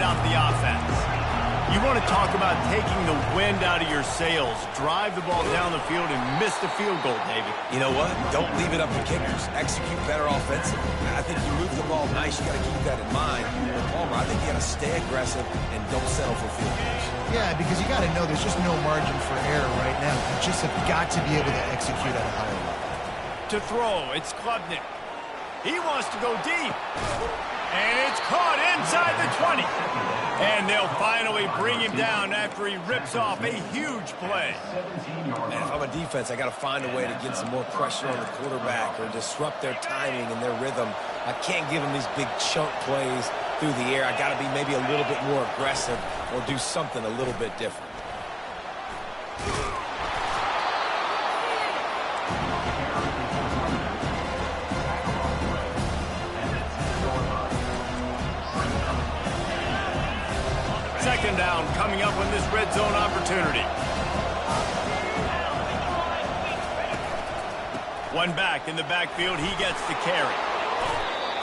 out the offense. You want to talk about taking the wind out of your sails. Drive the ball down the field and miss the field goal, David. You know what? Don't leave it up to kickers. Execute better offensively. I think you move the ball nice. You got to keep that in mind. But Palmer, I think you got to stay aggressive and don't settle for field goals. Yeah, because you got to know there's just no margin for error right now. You just have got to be able to execute at a higher level. To throw, it's Klubnik. He wants to go deep. And it's caught inside the 20. And they'll finally bring him down after he rips off a huge play. Man, if I'm a defense, I got to find a way to get some more pressure on the quarterback or disrupt their timing and their rhythm. I can't give them these big chunk plays through the air. I got to be maybe a little bit more aggressive or do something a little bit different. Second down coming up on this red zone opportunity. One back in the backfield. He gets the carry.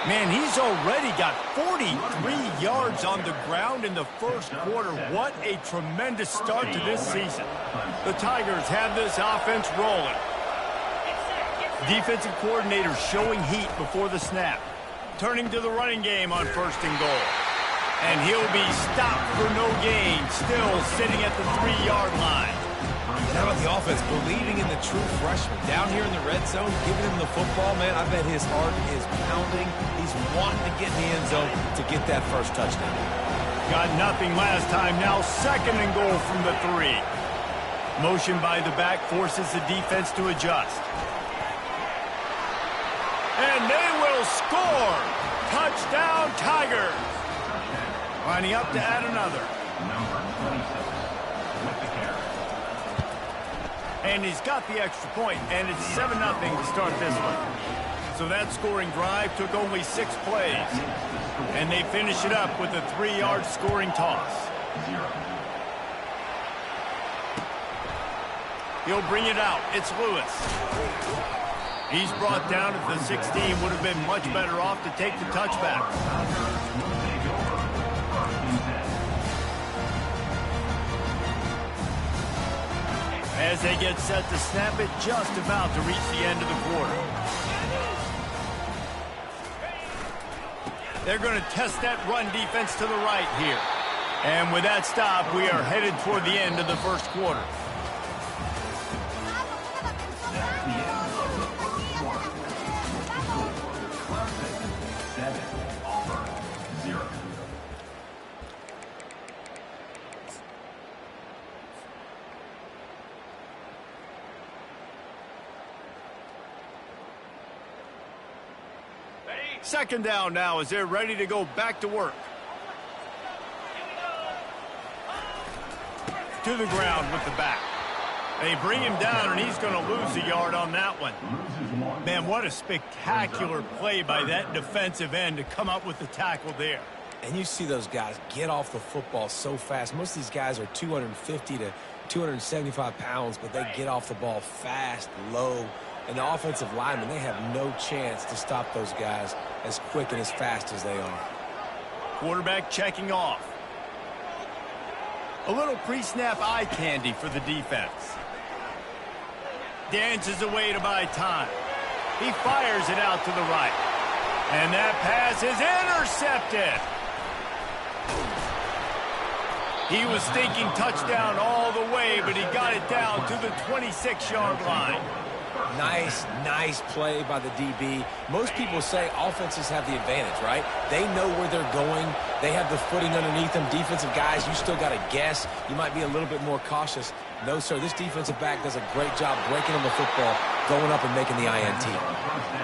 Man, he's already got 43 yards on the ground in the first quarter. What a tremendous start to this season. The Tigers have this offense rolling. Defensive coordinator showing heat before the snap. Turning to the running game on 1st and goal. And he'll be stopped for no gain, still sitting at the 3-yard line. And how about the offense believing in the true freshman? Down here in the red zone, giving him the football, man, I bet his heart is pounding. He's wanting to get in the end zone to get that first touchdown. Got nothing last time, now 2nd and goal from the 3. Motion by the back forces the defense to adjust. And they will score! Touchdown, Tigers! Lining up to add another. And he's got the extra point, and it's 7-0 to start this one. So that scoring drive took only 6 plays. And they finish it up with a 3-yard scoring toss. He'll bring it out. It's Lewis. He's brought down at the 16. Would have been much better off to take the touchback. As they get set to snap it, just about to reach the end of the quarter. They're going to test that run defense to the right here. And with that stop, we are headed toward the end of the first quarter. Second down now as they're ready to go back to work. To the ground with the back. They bring him down, and he's going to lose a yard on that one. Man, what a spectacular play by that defensive end to come up with the tackle there. And you see those guys get off the football so fast. Most of these guys are 250 to 275 pounds, but they get off the ball fast, low. And the offensive linemen, they have no chance to stop those guys as quick and as fast as they are. Quarterback checking off. A little pre-snap eye candy for the defense. Dances away to buy time. He fires it out to the right. And that pass is intercepted. He was thinking touchdown all the way, but he got it down to the 26-yard line. Nice play by the DB. Most people say offenses have the advantage, right? They know where they're going. They have the footing underneath them. Defensive guys, you still got to guess. You might be a little bit more cautious. No, sir, this defensive back does a great job breaking on the football, going up and making the INT.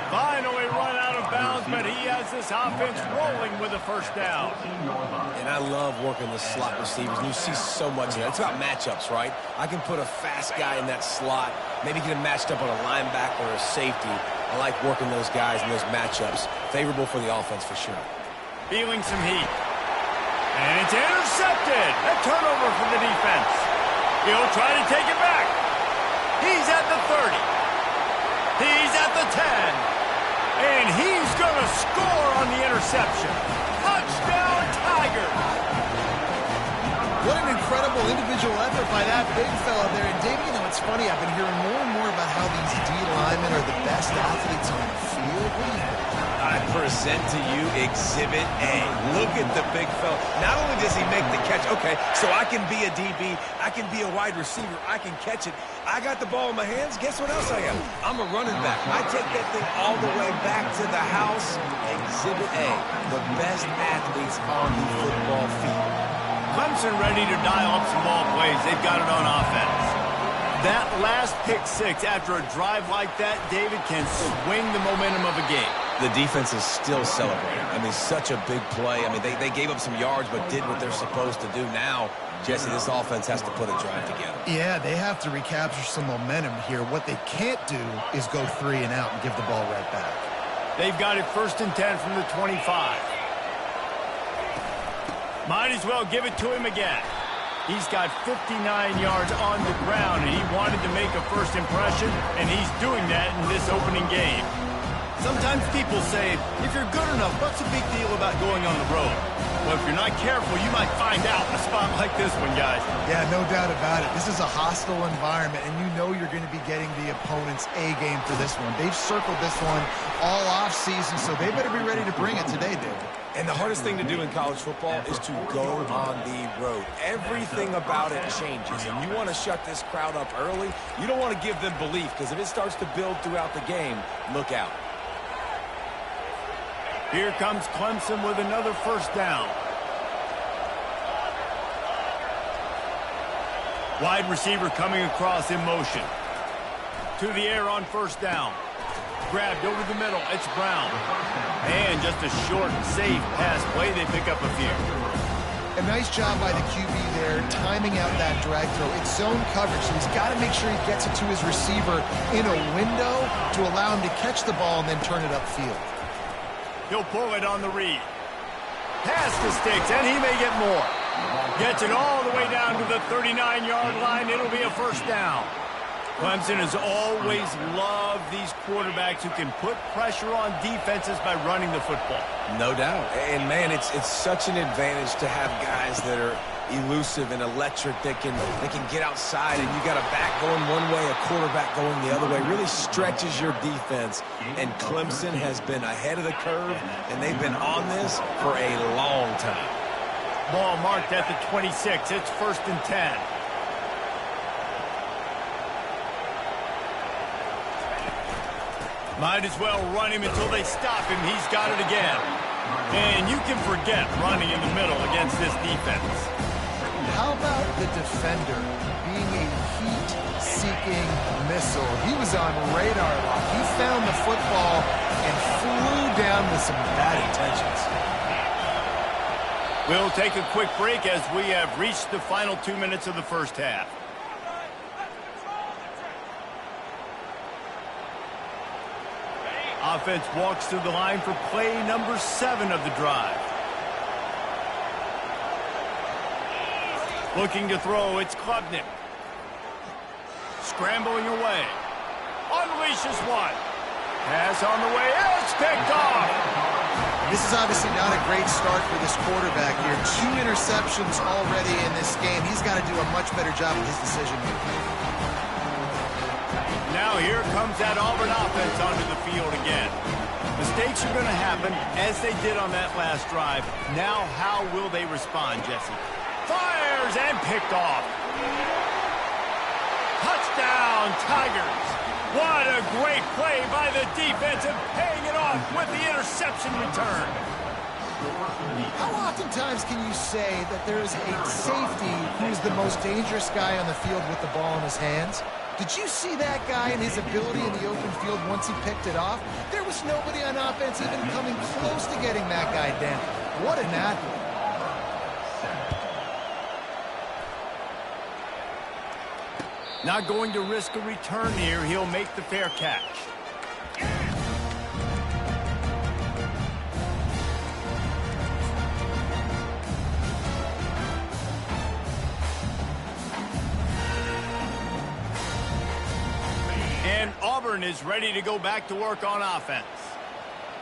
Finally run out of bounds, but he has this offense rolling with a first down. And I love working the slot receivers. And you see so much of that. It's about matchups, right? I can put a fast guy in that slot, maybe get him matched up on a linebacker or a safety. I like working those guys in those matchups. Favorable for the offense for sure. Feeling some heat. And it's intercepted. A turnover for the defense. He'll try to take it back. He's at the 30. He's at the 10. And he's going to score on the interception. Touchdown, Tigers. individual effort by that big fella there. And, Dave, you know, it's funny. I've been hearing more and more about how these D linemen are the best athletes on the field. What do you think? I present to you Exhibit A. Look at the big fella. Not only does he make the catch, okay, so I can be a DB, I can be a wide receiver, I can catch it. I got the ball in my hands. Guess what else I am? I'm a running back. I take that thing all the way back to the house. Exhibit A, the best athletes on the football field. Clemson ready to dial up some ball plays. They've got it on offense. That last pick six after a drive like that, David, can swing the momentum of a game. The defense is still celebrating. I mean, such a big play. I mean, they gave up some yards but did what they're supposed to do. Now, Jesse, this offense has to put a drive together. Yeah, they have to recapture some momentum here. What they can't do is go 3 and out and give the ball right back. They've got it 1st and 10 from the 25. Might as well give it to him again. He's got 59 yards on the ground, and he wanted to make a first impression, and he's doing that in this opening game. Sometimes people say, if you're good enough, what's the big deal about going on the road? Well, if you're not careful, you might find out in a spot like this one, guys. Yeah, no doubt about it. This is a hostile environment, and you know you're going to be getting the opponent's A game for this one. They've circled this one all off season, so they better be ready to bring it today, David. And the hardest thing to do in college football is to go on the road. Everything about it changes, and you want to shut this crowd up early. You don't want to give them belief, because if it starts to build throughout the game, look out. Here comes Clemson with another first down. Wide receiver coming across in motion. To the air on first down. Grabbed over the middle. It's Brown. And just a short, safe pass play. They pick up a few. A nice job by the QB there, timing out that drag throw. It's zone coverage, so he's got to make sure he gets it to his receiver in a window to allow him to catch the ball and then turn it upfield. He'll pull it on the read. Pass the sticks, and he may get more. Gets it all the way down to the 39-yard line. It'll be a first down. Clemson has always loved these quarterbacks who can put pressure on defenses by running the football. No doubt. And, man, it's such an advantage to have guys that are elusive and electric that can get outside, and you got a back going one way, a quarterback going the other way. Really stretches your defense, and Clemson has been ahead of the curve, and they've been on this for a long time. Ball marked at the 26. It's 1st and 10. Might as well run him until they stop him. He's got it again. And you can forget running in the middle against this defense. How about the defender being a heat-seeking missile? He was on radar lock. He found the football and flew down with some bad intentions. We'll take a quick break as we have reached the final 2 minutes of the first half. Offense walks to the line for play number 7 of the drive. Looking to throw, it's Klubnik. Scrambling away. Unleashes one. Pass on the way. It's picked off. This is obviously not a great start for this quarterback here. 2 interceptions already in this game. He's got to do a much better job of his decision-making. Now here comes that Auburn offense onto the field again. Mistakes are going to happen, as they did on that last drive. Now how will they respond, Jesse? Fires and picked off. Touchdown, Tigers. What a great play by the defense and paying it off with the interception return. How oftentimes can you say that there is a safety who's the most dangerous guy on the field with the ball in his hands? Did you see that guy and his ability in the open field once he picked it off? There was nobody on offense even coming close to getting that guy down. What an athlete. Not going to risk a return here. He'll make the fair catch. And Auburn is ready to go back to work on offense.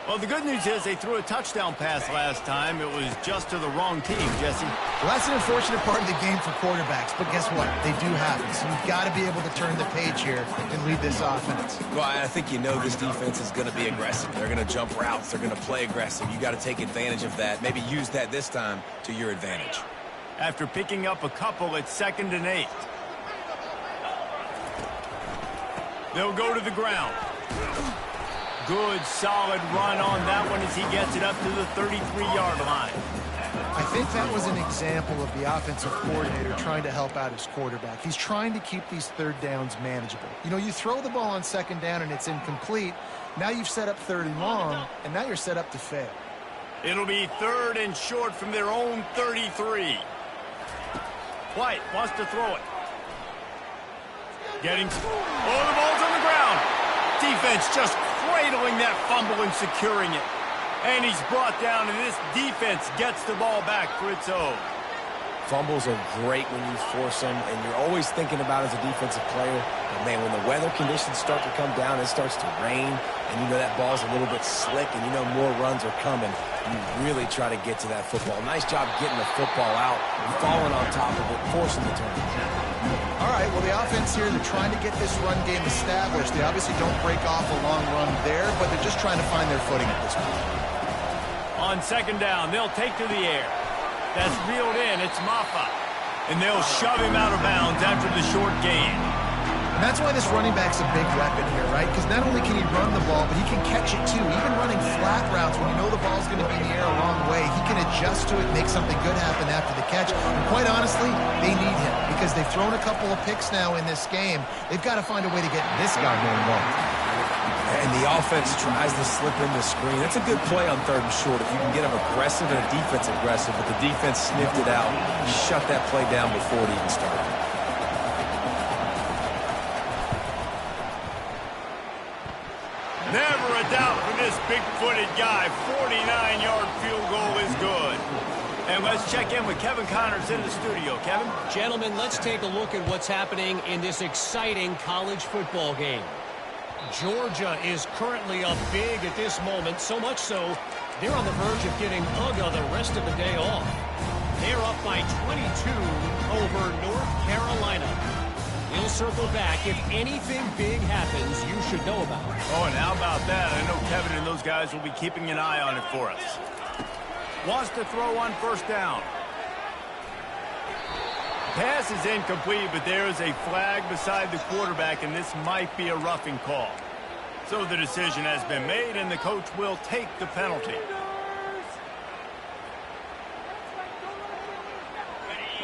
Well, the good news is they threw a touchdown pass last time. It was just to the wrong team, Jesse. Well, that's an unfortunate part of the game for quarterbacks, but guess what? They do happen. So you've got to be able to turn the page here and lead this offense. Well, I think you know this defense is going to be aggressive. They're going to jump routes. They're going to play aggressive. You got to take advantage of that. Maybe use that this time to your advantage. After picking up a couple, it's 2nd and 8. They'll go to the ground. Good, solid run on that one as he gets it up to the 33-yard line. I think that was an example of the offensive coordinator trying to help out his quarterback. He's trying to keep these third downs manageable. You know, you throw the ball on 2nd down and it's incomplete. Now you've set up 3rd and long, and now you're set up to fail. It'll be 3rd and short from their own 33. White wants to throw it. The ball's on the ground. Defense just cradling that fumble and securing it. And he's brought down, and this defense gets the ball back for its own. Fumbles are great when you force them, and you're always thinking about it as a defensive player. But, man, when the weather conditions start to come down, it starts to rain, and you know that ball's a little bit slick, and you know more runs are coming. You really try to get to that football. Nice job getting the football out, falling on top of it, forcing the turnover. All right, well, the offense here, they're trying to get this run game established. They obviously don't break off a long run there, but they're just trying to find their footing at this point. On 2nd down, they'll take to the air. That's reeled in. It's Maffa. And they'll shove him out of bounds after the short gain. And that's why this running back's a big weapon here, right? Because not only can he run the ball, but he can catch it too. Even running flat routes when you know the ball's going to be in the air a long way, he can adjust to it and make something good happen after the catch. And quite honestly, they need him because they've thrown a couple of picks now in this game. They've got to find a way to get this guy more involved. And the offense tries to slip in the screen. That's a good play on 3rd and short if you can get them aggressive and a defense aggressive, but the defense sniffed it out. Shut that play down before it even started. Never a doubt for this big-footed guy. 49-yard field goal is good. And let's check in with Kevin Connors in the studio. Kevin? Gentlemen, let's take a look at what's happening in this exciting college football game. Georgia is currently up big at this moment, so much so they're on the verge of giving Uga the rest of the day off. They're up by 22 over North Carolina. We'll circle back. If anything big happens, you should know about it. Oh, and how about that? I know Kevin and those guys will be keeping an eye on it for us. Wants to throw on 1st down. Pass is incomplete, but there is a flag beside the quarterback, and this might be a roughing call. So the decision has been made, and the coach will take the penalty.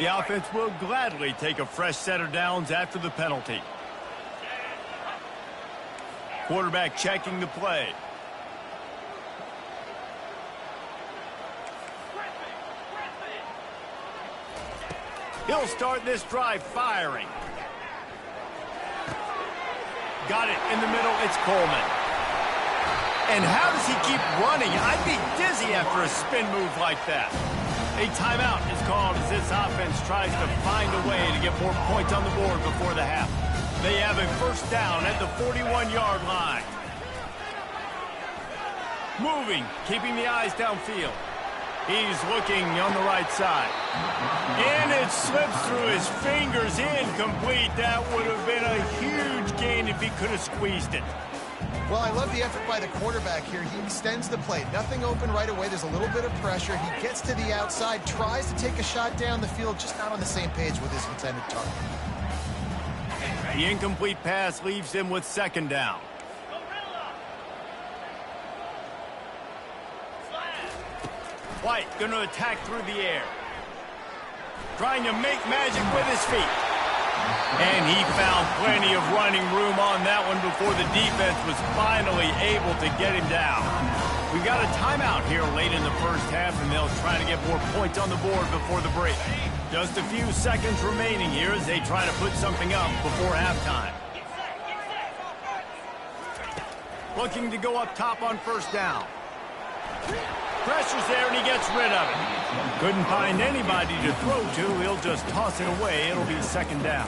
The offense will gladly take a fresh set of downs after the penalty. Quarterback checking the play. He'll start this drive firing. Got it in the middle. It's Coleman. And how does he keep running? I'd be dizzy after a spin move like that. A timeout is called as this offense tries to find a way to get more points on the board before the half. They have a 1st down at the 41-yard line. Moving, keeping the eyes downfield. He's looking on the right side. And it slips through his fingers, incomplete. That would have been a huge gain if he could have squeezed it. Well, I love the effort by the quarterback here. He extends the play. Nothing open right away. There's a little bit of pressure. He gets to the outside, tries to take a shot down the field, just not on the same page with his intended target. The incomplete pass leaves him with 2nd down. White going to attack through the air. Trying to make magic with his feet. And he found plenty of running room on that one before the defense was finally able to get him down. We've got a timeout here late in the 1st half, and they'll try to get more points on the board before the break. Just a few seconds remaining here as they try to put something up before halftime. Looking to go up top on 1st down. Pressure's there, and he gets rid of it. Couldn't find anybody to throw to. He'll just toss it away. It'll be 2nd down.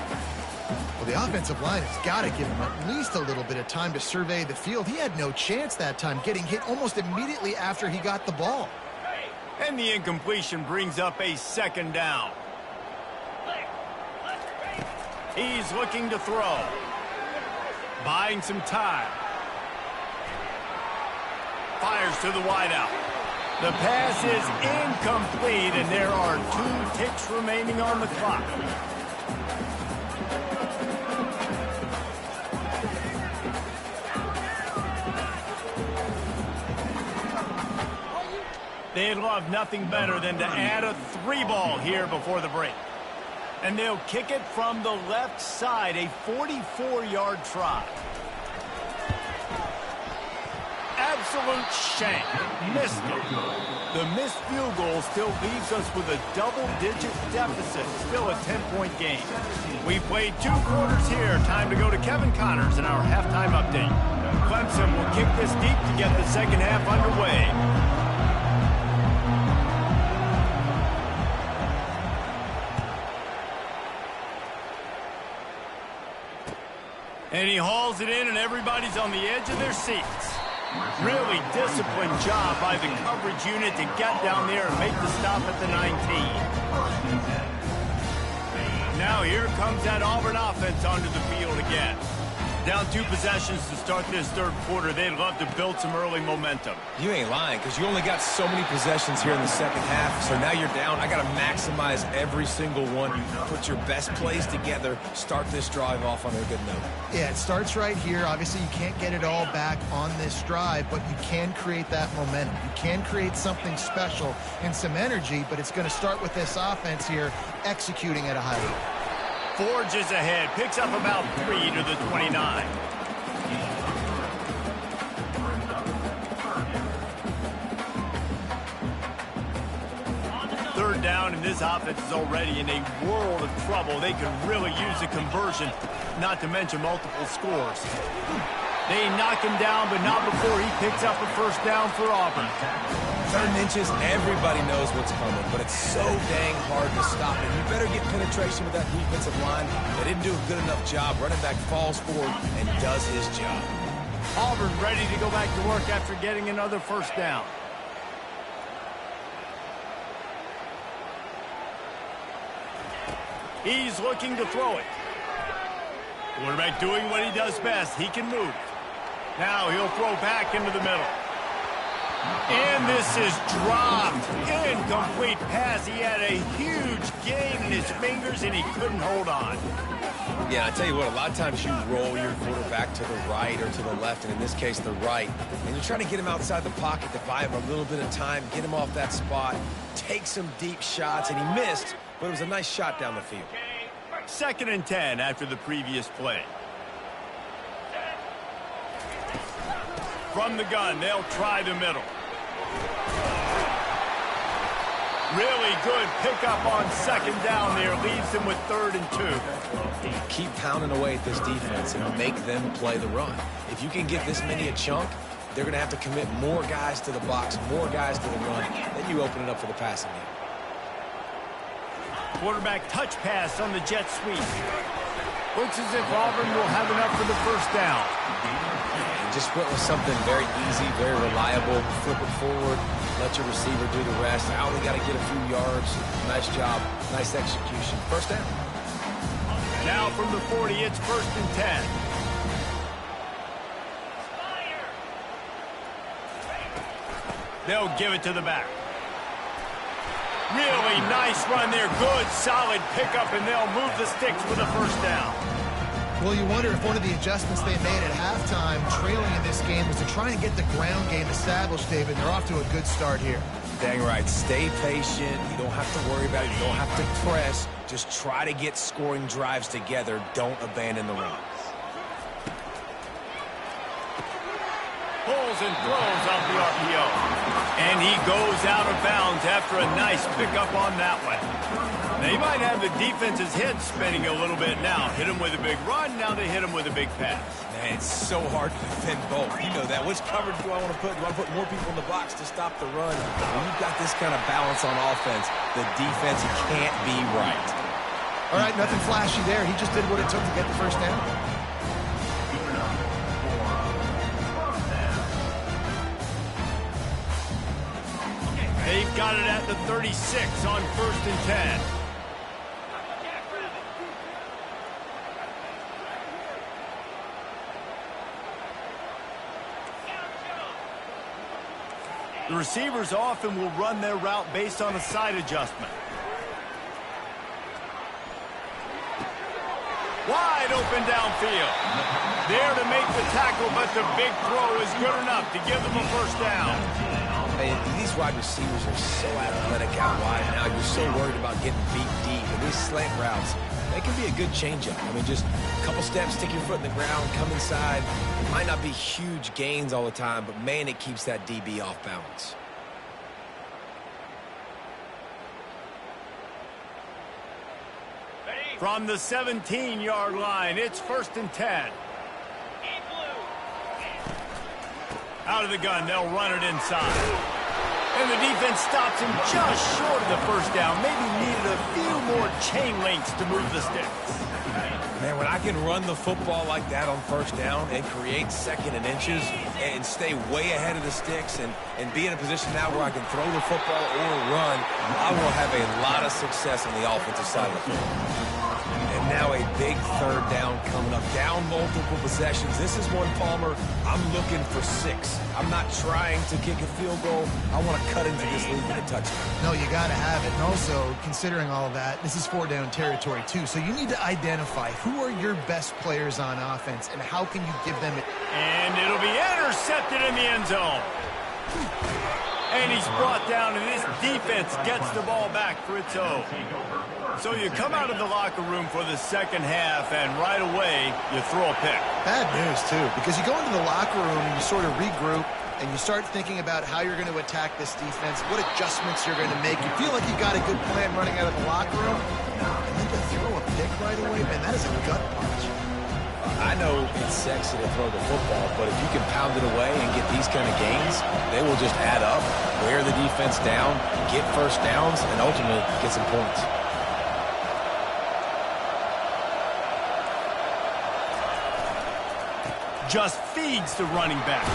Well, the offensive line has got to give him at least a little bit of time to survey the field. He had no chance that time, getting hit almost immediately after he got the ball. And the incompletion brings up a second down. He's looking to throw. Buying some time. Fires to the wideout. The pass is incomplete, and there are 2 ticks remaining on the clock. They'd love nothing better than to add a 3-ball here before the break. And they'll kick it from the left side, a 44-yard try. Absolute shank. Missed it. The missed field goal still leaves us with a double-digit deficit. Still a 10-point game. We played 2 quarters here. Time to go to Kevin Connors in our halftime update. Clemson will kick this deep to get the second half underway. And he hauls it in, and everybody's on the edge of their seats. Really disciplined job by the coverage unit to get down there and make the stop at the 19. Now here comes that Auburn offense onto the field again. Down 2 possessions to start this third quarter. They'd love to build some early momentum. You ain't lying, because you only got so many possessions here in the second half, so now you're down. I got to maximize every single one. Put your best plays together. Start this drive off on a good note. Yeah, it starts right here. Obviously, you can't get it all back on this drive, but you can create that momentum. You can create something special and some energy, but it's going to start with this offense here executing at a high level. Forges ahead, picks up about 3 to the 29. Third down, and this offense is already in a world of trouble. They could really use a conversion, not to mention multiple scores. They knock him down, but not before he picks up a first down for Auburn. 3rd and inches, everybody knows what's coming, but it's so dang hard to stop it. You better get penetration with that defensive line. They didn't do a good enough job. Running back falls forward and does his job. Auburn ready to go back to work after getting another first down. He's looking to throw it. Quarterback doing what he does best. He can move. Now he'll throw back into the middle. And this is dropped. Incomplete pass. He had a huge gain in his fingers, and he couldn't hold on. Yeah, I tell you what, a lot of times you roll your quarterback to the right or to the left, and in this case, the right. And you're trying to get him outside the pocket to buy him a little bit of time, get him off that spot, take some deep shots, and he missed, but it was a nice shot down the field. 2nd and 10 after the previous play. From the gun, they'll try the middle. Really good pickup on 2nd down there. Leaves them with 3rd and 2. Keep pounding away at this defense and make them play the run. If you can get this many a chunk, they're going to have to commit more guys to the box, more guys to the run. Then you open it up for the passing game. Quarterback touch pass on the jet sweep. Looks as if Auburn will have enough for the first down. And just went with something very easy, very reliable. Flip it forward, let your receiver do the rest. I only got to get a few yards. Nice job, nice execution. First down. Now from the 40, it's 1st and 10. They'll give it to the back. Really nice run there. Good, solid pickup, and they'll move the sticks with a first down. Well, you wonder if one of the adjustments they made at halftime, trailing in this game, was to try and get the ground game established, David. They're off to a good start here. Dang right. Stay patient. You don't have to worry about it. You don't have to press. Just try to get scoring drives together. Don't abandon the run. Pulls and throws off the RPO. And he goes out of bounds after a nice pickup on that one. They might have the defense's head spinning a little bit now. Hit him with a big run, now they hit him with a big pass. Man, it's so hard to defend both. You know that. Which coverage do I want to put? Do I put more people in the box to stop the run? When you've got this kind of balance on offense, the defense can't be right. All right, nothing flashy there. He just did what it took to get the first down. They've got it at the 36 on 1st and 10. The receivers often will run their route based on a side adjustment. Wide open downfield. There to make the tackle, but the big throw is good enough to give them a first down. Man, these wide receivers are so athletic out wide now. You're so worried about getting beat deep. And these slant routes, they can be a good changeup. I mean, just a couple steps, stick your foot in the ground, come inside. It might not be huge gains all the time, but, man, it keeps that DB off balance. From the 17-yard line, it's 1st and 10. Out of the gun, they'll run it inside. And the defense stops him just short of the first down. Maybe needed a few more chain links to move the sticks. Man, when I can run the football like that on first down and create 2nd and inches and stay way ahead of the sticks and be in a position now where I can throw the football or run, I will have a lot of success on the offensive side of the field. And now a big 3rd down coming up. Down multiple possessions. This is one, Palmer, I'm looking for 6. I'm not trying to kick a field goal. I want to cut into this lead with a touchdown. No, you got to have it. And also, considering all of that, this is 4-down territory too. So you need to identify who are your best players on offense and how can you give them it. And it'll be intercepted in the end zone. And he's brought down, and this defense gets the ball back for its own. So you come out of the locker room for the second half, and right away, you throw a pick. Bad news, too, because you go into the locker room and you sort of regroup, and you start thinking about how you're going to attack this defense, what adjustments you're going to make. You feel like you've got a good plan running out of the locker room, and then to throw a pick right away, man, that is a gut punch. I know it's sexy to throw the football, but if you can pound it away and get these kind of gains, they will just add up, wear the defense down, get first downs, and ultimately get some points. Just feeds the running back.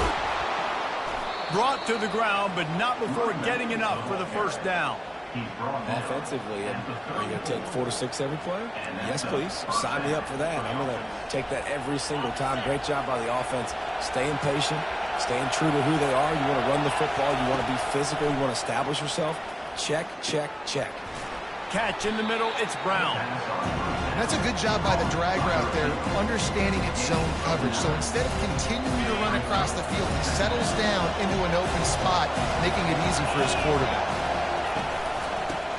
Brought to the ground, but not before getting enough for the first down. Offensively, are you going to take 4 to 6 every play? Yes, please. Sign me up for that. I'm going to take that every single time. Great job by the offense. Staying patient, staying true to who they are. You want to run the football. You want to be physical. You want to establish yourself. Check, check, check. Catch in the middle. It's Brown. That's a good job by the drag route there, understanding its zone coverage. So instead of continuing to run across the field, he settles down into an open spot, making it easy for his quarterback.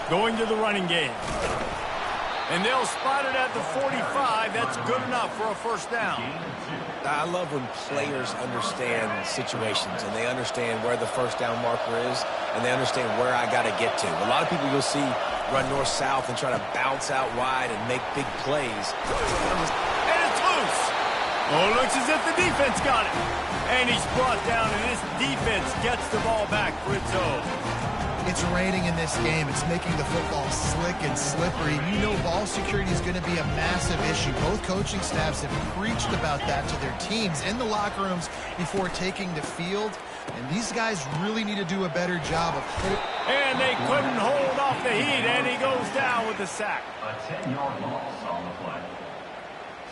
Going to the running game. And they'll spot it at the 45. That's good enough for a first down. I love when players understand situations and they understand where the first down marker is and they understand where I got to get to. A lot of people you'll see run north-south and try to bounce out wide and make big plays. And it's loose. Oh, it looks as if the defense got it. And he's brought down, and this defense gets the ball back for its own. It's raining in this game. It's making the football slick and slippery. You know ball security is going to be a massive issue. Both coaching staffs have preached about that to their teams in the locker rooms before taking the field. And these guys really need to do a better job of hitting. And they couldn't hold off the heat, and he goes down with the sack. A 10-yard loss on the play.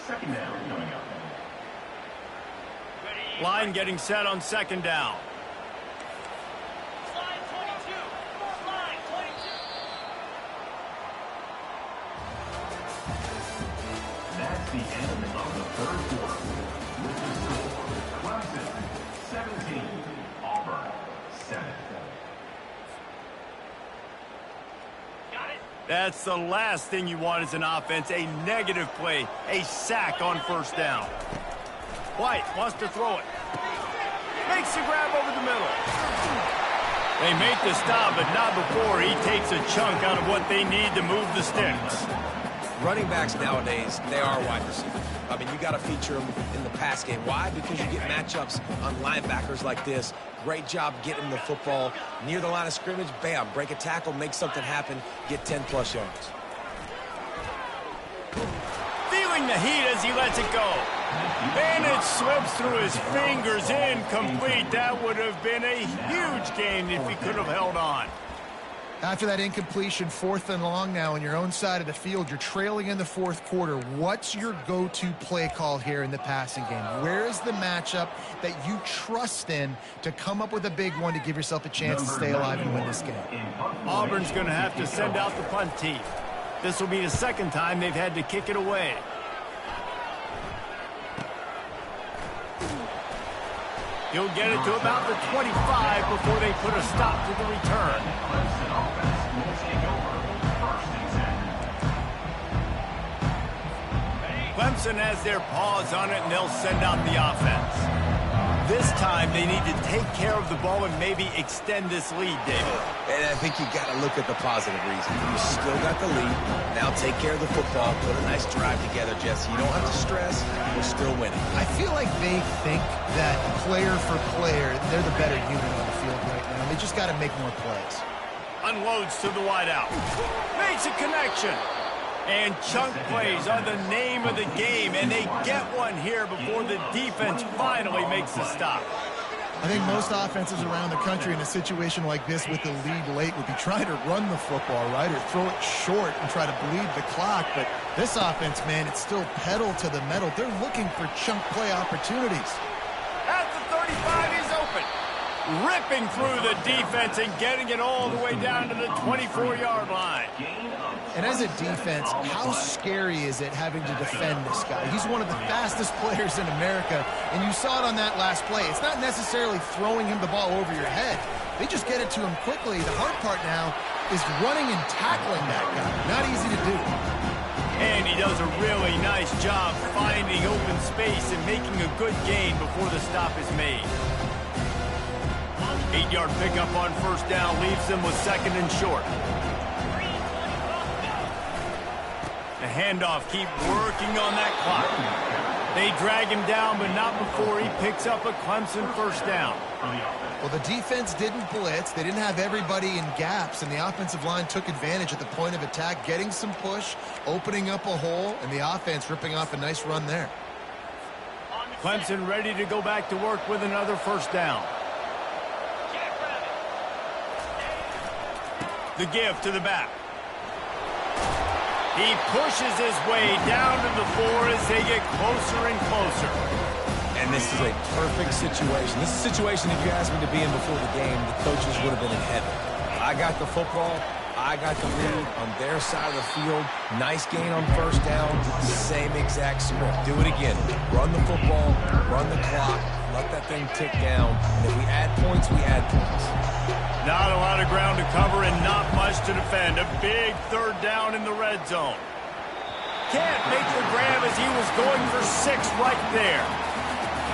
Second down coming up. Line getting set on second down. That's the end of the third quarter. With the score, Clemson 17, Auburn 7. That's the last thing you want as an offense, a negative play, a sack on first down. White wants to throw it. Makes the grab over the middle. They make the stop, but not before he takes a chunk out of what they need to move the sticks. Running backs nowadays, they are wide receivers. I mean, you got to feature them in the pass game. Why? Because you get matchups on linebackers like this. Great job getting the football near the line of scrimmage. Bam, break a tackle, make something happen, get 10-plus yards. Feeling the heat as he lets it go. And it slips through his fingers, incomplete. That would have been a huge gain if he could have held on. After that incompletion, 4th and long now on your own side of the field, you're trailing in the 4th quarter. What's your go-to play call here in the passing game? Where is the matchup that you trust in to come up with a big one to give yourself a chance to stay alive and win this game? Auburn's going to have to send out the punt team. This will be the second time they've had to kick it away. He'll get it to about the 25 before they put a stop to the return. Clemson has their paws on it, and they'll send out the offense. This time, they need to take care of the ball and maybe extend this lead, David. And I think you got to look at the positive reason. You still got the lead. Now take care of the football. Put a nice drive together, Jesse. You don't have to stress. You're still winning. I feel like they think that player for player, they're the better unit on the field right now. They just got to make more plays. Unloads to the wideout. Makes a connection. And chunk plays are the name of the game, and they get one here before the defense finally makes the stop. I think most offenses around the country in a situation like this with the lead late would be trying to run the football, right, or throw it short and try to bleed the clock. But this offense, man, it's still pedal to the metal. They're looking for chunk play opportunities. At the 35, he's open. Ripping through the defense and getting it all the way down to the 24-yard line. And as a defense, how scary is it having to defend this guy? He's one of the fastest players in America, and you saw it on that last play. It's not necessarily throwing him the ball over your head. They just get it to him quickly. The hard part now is running and tackling that guy. Not easy to do. And he does a really nice job finding open space and making a good gain before the stop is made. 8-yard pickup on first down leaves them with 2nd and short. The handoff, keep working on that clock. They drag him down, but not before he picks up a Clemson first down. Well, the defense didn't blitz. They didn't have everybody in gaps, and the offensive line took advantage at the point of attack, getting some push, opening up a hole, and the offense ripping off a nice run there. Clemson ready to go back to work with another first down. The give to the back. He pushes his way down to the 4 as they get closer and closer. And this is a perfect situation. This is a situation, if you asked me to be in before the game, the coaches would have been in heaven. I got the football. I got the lead on their side of the field. Nice gain on first down. Same exact script. Do it again. Run the football. Run the clock. Let that thing tick down. And if we add points, we add points. Not a lot of ground to cover and not much to defend. A big 3rd down in the red zone. Can't make the grab as he was going for 6 right there.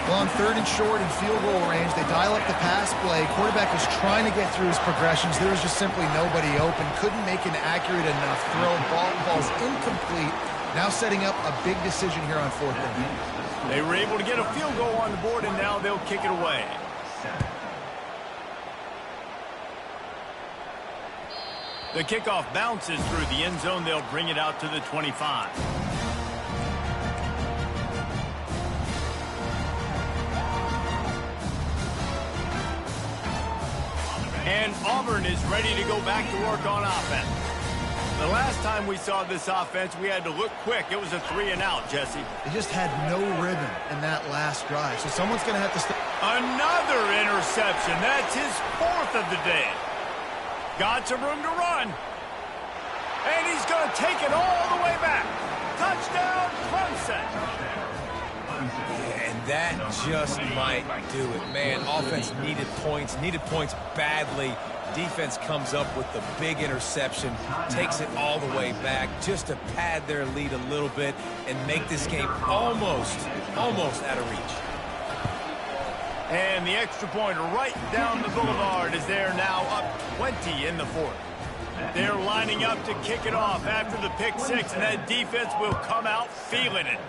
Well, on 3rd and short and field goal range, they dial up the pass play. Quarterback was trying to get through his progressions. There was just simply nobody open. Couldn't make an accurate enough throw. Ball's incomplete. Now setting up a big decision here on 4th down. They were able to get a field goal on the board, and now they'll kick it away. The kickoff bounces through the end zone. They'll bring it out to the 25. And Auburn is ready to go back to work on offense. The last time we saw this offense, we had to look quick. It was a 3-and-out, Jesse. They just had no rhythm in that last drive, so someone's going to have to... Another interception. That's his 4th of the day. Got some room to run. And he's going to take it all the way back. Touchdown, Clemson. And that just might do it. Man, offense needed points badly. Defense comes up with the big interception, takes it all the way back just to pad their lead a little bit and make this game almost out of reach. And the extra point right down the boulevard is there now up 20 in the 4th. They're lining up to kick it off after the pick 6, and that defense will come out feeling it.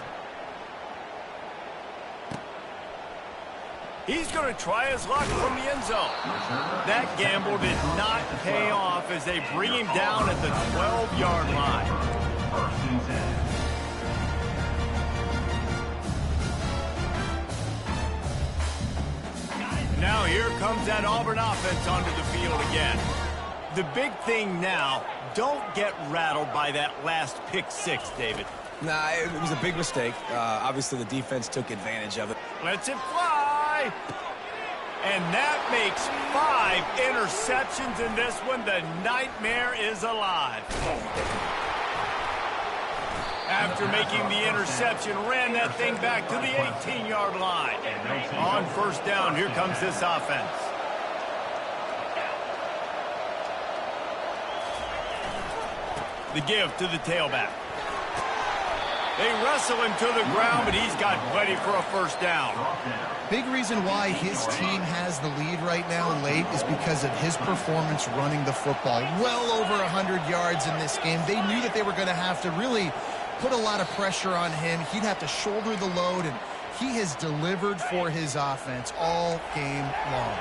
He's going to try his luck from the end zone. That gamble did not pay off as they bring him down at the 12-yard line. comes that Auburn offense onto the field again. The big thing now, don't get rattled by that last pick six, David. Nah, it was a big mistake. Obviously, the defense took advantage of it. Lets it fly. And that makes 5 interceptions in this one. The nightmare is alive. After making the interception, ran that thing back to the 18-yard line. On first down, here comes this offense. The give to the tailback. They wrestle him to the ground, but he's got plenty for a first down. Big reason why his team has the lead right now late is because of his performance running the football. Well over 100 yards in this game. They knew that they were going to have to really put a lot of pressure on him. He'd have to shoulder the load, and he has delivered for his offense all game long.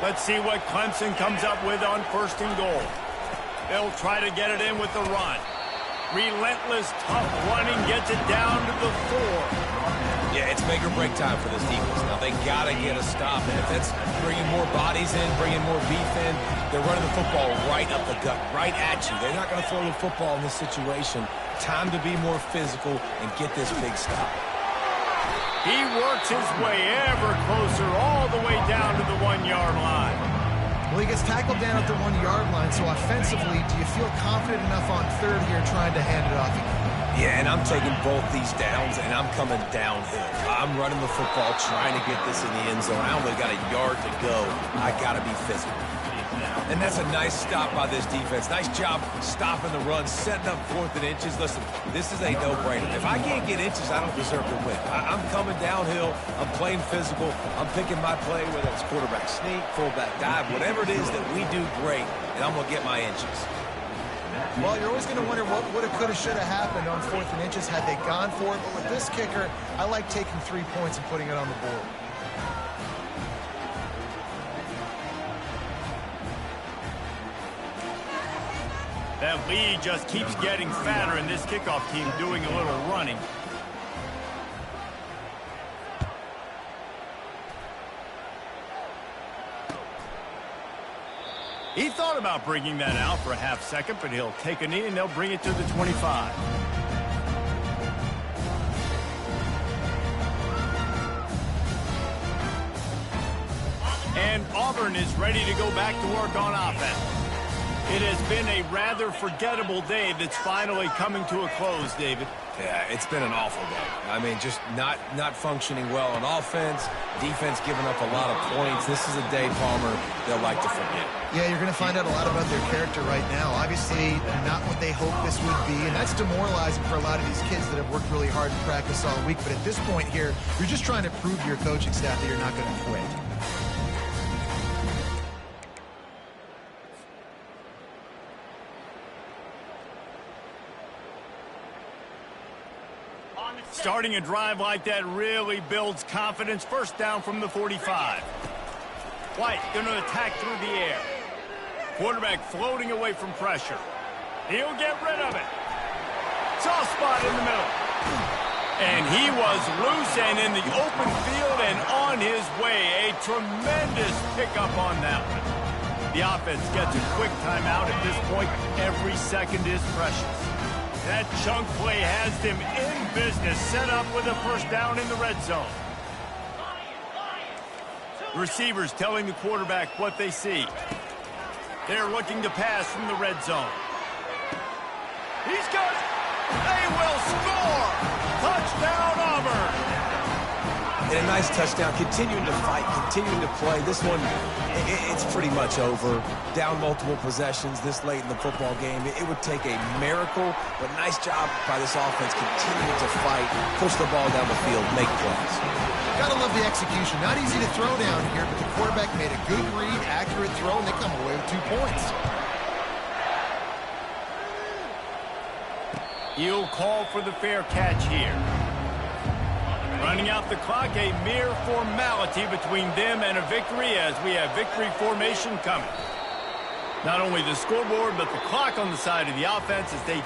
Let's see what Clemson comes up with on first and goal. They'll try to get it in with the run. Relentless, tough running gets it down to the 4. Yeah, it's make or break time for this defense. Now, they got to get a stop. And if that's bringing more bodies in, bringing more beef in, they're running the football right up the gut, right at you. They're not going to throw the football in this situation. Time to be more physical and get this big stop. He works his way ever closer all the way down to the 1-yard line. Well, he gets tackled down at the 1-yard line, so offensively, do you feel confident enough on third here trying to hand it off? Yeah, and I'm taking both these downs, and I'm coming downhill. I'm running the football, trying to get this in the end zone. I only got a yard to go. I got to be physical. And that's a nice stop by this defense. Nice job stopping the run, setting up 4th and inches. Listen, this is a no-brainer. If I can't get inches, I don't deserve to win. I'm coming downhill. I'm playing physical. I'm picking my play, whether it's quarterback sneak, fullback dive, whatever it is that we do great, and I'm going to get my inches. Well, you're always going to wonder what woulda, coulda, shoulda happened on 4th and inches had they gone for it. But with this kicker, I like taking 3 points and putting it on the board. That lead just keeps getting fatter, and this kickoff team doing a little running. He thought about bringing that out for a half second, but he'll take a knee, and they'll bring it to the 25. And Auburn is ready to go back to work on offense. It has been a rather forgettable day that's finally coming to a close, David. Yeah, it's been an awful day. I mean, just not functioning well on offense, defense giving up a lot of points. This is a day, Palmer, they'll like to forget. Yeah, you're going to find out a lot about their character right now. Obviously, not what they hoped this would be, and that's demoralizing for a lot of these kids that have worked really hard in practice all week. But at this point here, you're just trying to prove to your coaching staff that you're not going to quit. Starting a drive like that really builds confidence. First down from the 45. White going to attack through the air. Quarterback floating away from pressure. He'll get rid of it. Soft spot in the middle. And he was loose and in the open field and on his way. A tremendous pickup on that one. The offense gets a quick timeout at this point. Every second is precious. That chunk play has them in business, set up with a first down in the red zone. Receivers telling the quarterback what they see. They're looking to pass from the red zone. He's got it. They will score. Touchdown, Auburn. And a nice touchdown, continuing to fight, continuing to play. This one, it's pretty much over. Down multiple possessions this late in the football game. It would take a miracle, but nice job by this offense continuing to fight, push the ball down the field, make plays. Gotta love the execution. Not easy to throw down here, but the quarterback made a good read, accurate throw, and they come away with 2 points. He'll call for the fair catch here. Running out the clock, a mere formality between them and a victory as we have victory formation coming. Not only the scoreboard, but the clock on the side of the offense as they take